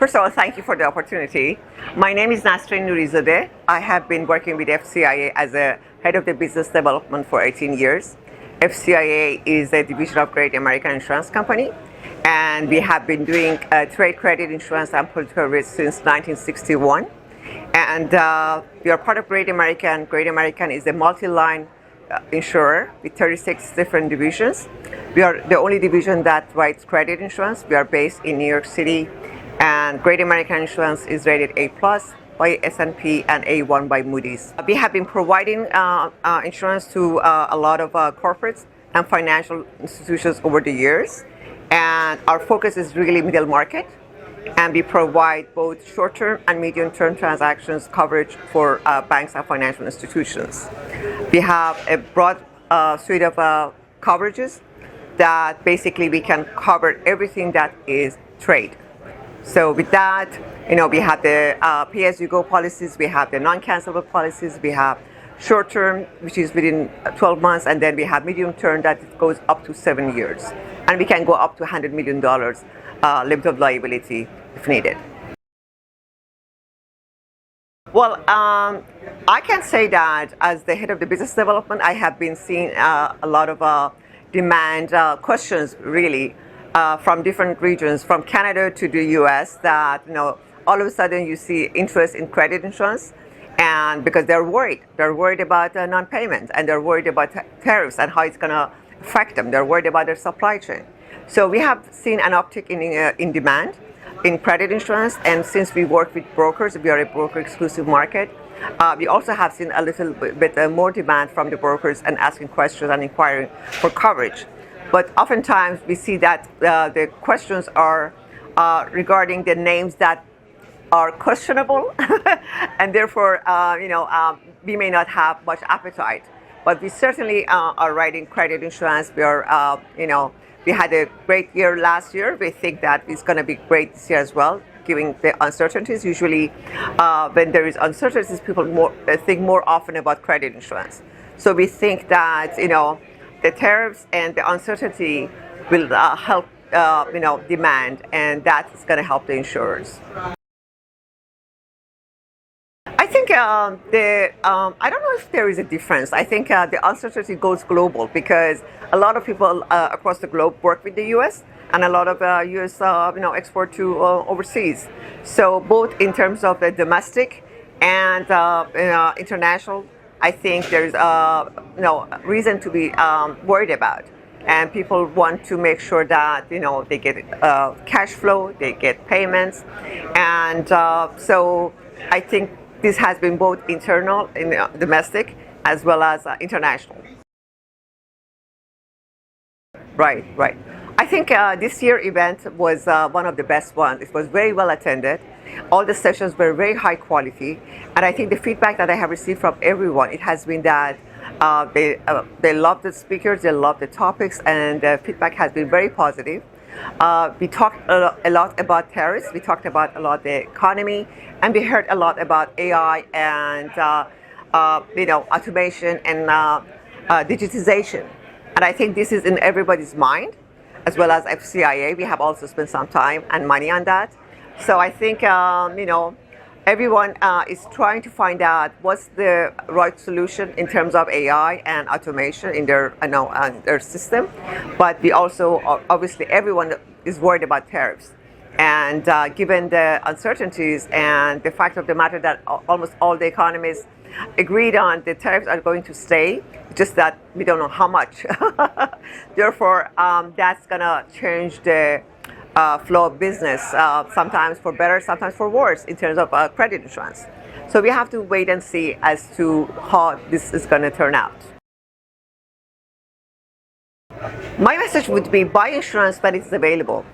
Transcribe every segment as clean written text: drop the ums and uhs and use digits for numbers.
First of all, thank you for the opportunity. My name is Nasrin Nourizadeh. I have been working with FCIA as a head of the business development for 18 years. FCIA is a division of Great American Insurance Company, and we have been doing trade credit insurance and political risk since 1961. And we are part of Great American. Great American is a multi-line insurer with 36 different divisions. We are the only division that writes credit insurance. We are based in New York City, and Great American Insurance is rated A+ by S&P and A1 by Moody's. We have been providing insurance to a lot of corporates and financial institutions over the years, and our focus is really middle market, and we provide both short-term and medium-term transactions coverage for banks and financial institutions. We have a broad suite of coverages that basically we can cover everything that is trade. So with that, we have the pay-as-you-go policies, we have the non-cancelable policies, we have short-term, which is within 12 months, and then we have medium-term that goes up to 7 years. And we can go up to $100 million limit of liability if needed. Well, I can say that as the head of the business development, I have been seeing a lot of demand questions really from different regions, from Canada to the US, that all of a sudden you see interest in credit insurance, and because they're worried about non-payment, and they're worried about tariffs and how it's going to affect them. They're worried about their supply chain. So we have seen an uptick in demand in credit insurance, and since we work with brokers, we are a broker exclusive market. We also have seen a little bit more demand from the brokers and asking questions and inquiring for coverage. But oftentimes we see that the questions are regarding the names that are questionable, and therefore we may not have much appetite. But we certainly are writing credit insurance. We are we had a great year last year. We think that it's going to be great this year as well, given the uncertainties. Usually when there is uncertainties, people think more often about credit insurance. So we think that the tariffs and the uncertainty will help demand, and that is going to help the insurers. I think I don't know if there is a difference. I think the uncertainty goes global because a lot of people across the globe work with the U.S. and a lot of U.S. export to overseas. So both in terms of the domestic and international, I think there's reason to be worried about, and people want to make sure that they get cash flow, they get payments, and so I think this has been both internal, domestic, as well as international. Right. I think this year's event was one of the best ones. It was very well attended. All the sessions were very high quality, and I think the feedback that I have received from everyone, it has been that they love the speakers, they love the topics, and the feedback has been very positive. We talked a lot about tariffs, we talked about a lot the economy, and we heard a lot about AI and automation and digitization. And I think this is in everybody's mind, as well as FCIA. We have also spent some time and money on that. So I think everyone is trying to find out what's the right solution in terms of AI and automation in their system. But we also, obviously, everyone is worried about tariffs. And given the uncertainties and the fact of the matter that almost all the economists agreed on the tariffs are going to stay, just that we don't know how much. Therefore, that's going to change the flow of business, sometimes for better, sometimes for worse, in terms of credit insurance. So we have to wait and see as to how this is going to turn out. My message would be buy insurance when it's available,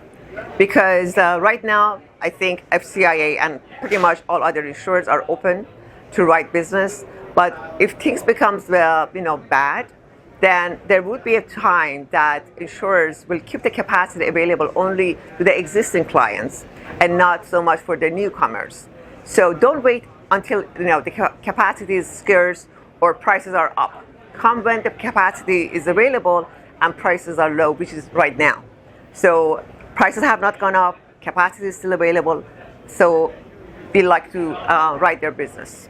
because right now I think FCIA and pretty much all other insurers are open to write business. But if things becomes bad, then there would be a time that insurers will keep the capacity available only to the existing clients and not so much for the newcomers. So don't wait until the capacity is scarce or prices are up. Come when the capacity is available and prices are low, which is right now. So prices have not gone up, capacity is still available. So we like to write their business.